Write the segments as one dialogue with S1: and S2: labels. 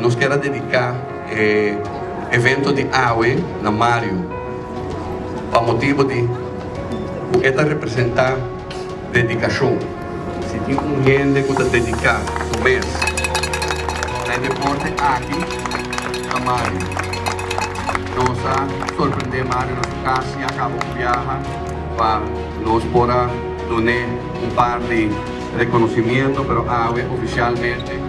S1: Nós queremos dedicar evento de AUE na Mário para motivo de o que representar dedicação. Se tem gente que está dedicado um mês ao deporte aqui na Mário, nós surpreender Mário na sua casa e acaba de viajar para nós poder donar par de reconhecimento, pero AUE oficialmente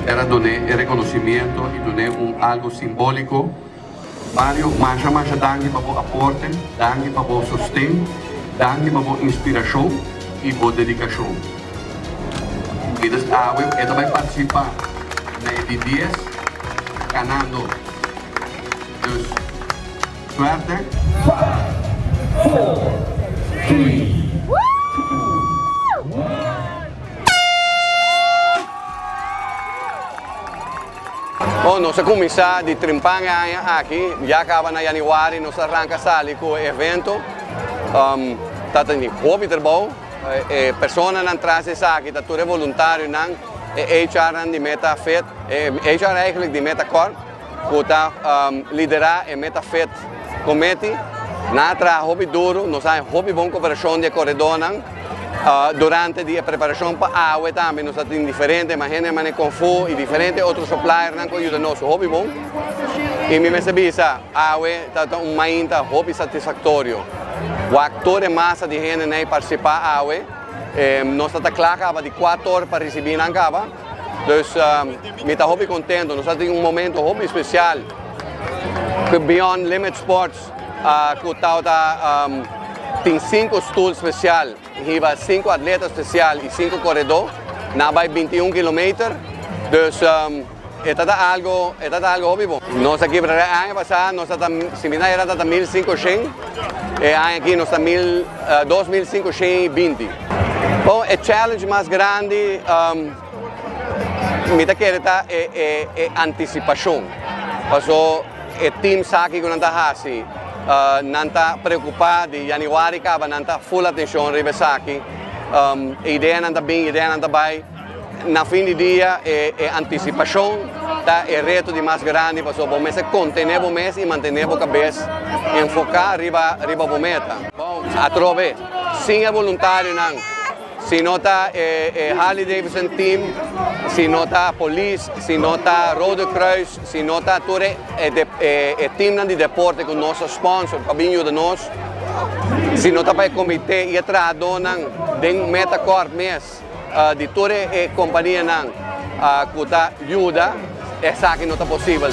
S1: era donar reconhecimento e donar algo simbólico. Mário, mais danke para o aporte, danke para o sustento, danke para a inspiração e a dedicação. E das AUE, ela vai participar de 10 ganhando. Então, suerte. 5, 4, 3.
S2: Bom, nós começamos de 30 anos aqui, já acaba na janeiro, nós arrancamos ali com o evento. Está tendo hobby trabalho, pessoas não trazem aqui, está tudo voluntário, HR de MetaFit, HR eigenlijk de MetaCorp, que está liderar o MetaFit Committee. Nós trazemos hobby duro, nós temos hobby bom cooperação de corredor. Durante a preparação para a AUE também, nós temos diferentes, mas gente é confuso e diferentes outros suppliers que ajudam nosso hobby bom. E me percebi que a AUE está um hobby satisfatório. O ator é massa de gente que participa da AUE. Nós estamos claro de 4 horas para receber na cava. Então, me está hobby contento. Nós temos momento hobby especial. Que Beyond Limit Sports, que está tem 5 stools especiais, há 5 atletas especiais e 5 corredores, na vai 21 km. Então, é algo hobby bom. Nós aqui para o ano passado, nós estamos, se me não era 1.500, e aqui nós estamos 2.520. Bom, o challenge mais grande, me quer é antecipação. Porque o time sabe que não está assim. Não está preocupado, de janeiro acaba, não está full atenção, aqui. A ideia não está bem, a ideia não está bem. Na fim do dia, é antecipação, é reto de mais grande, para o mês contener o mês e manter a cabeça enfocada arriba a meta. Bom, a trove, sem voluntário, não. Se não está Harley Davidson Team, se não está Police, se não está Rode Kruis, se não está todo o time de deporte com nosso sponsor, que ajuda nós, se não está para o comitê e atrás de MetaCorp mês, de toda a companhia que ajuda, é isso que não está possível.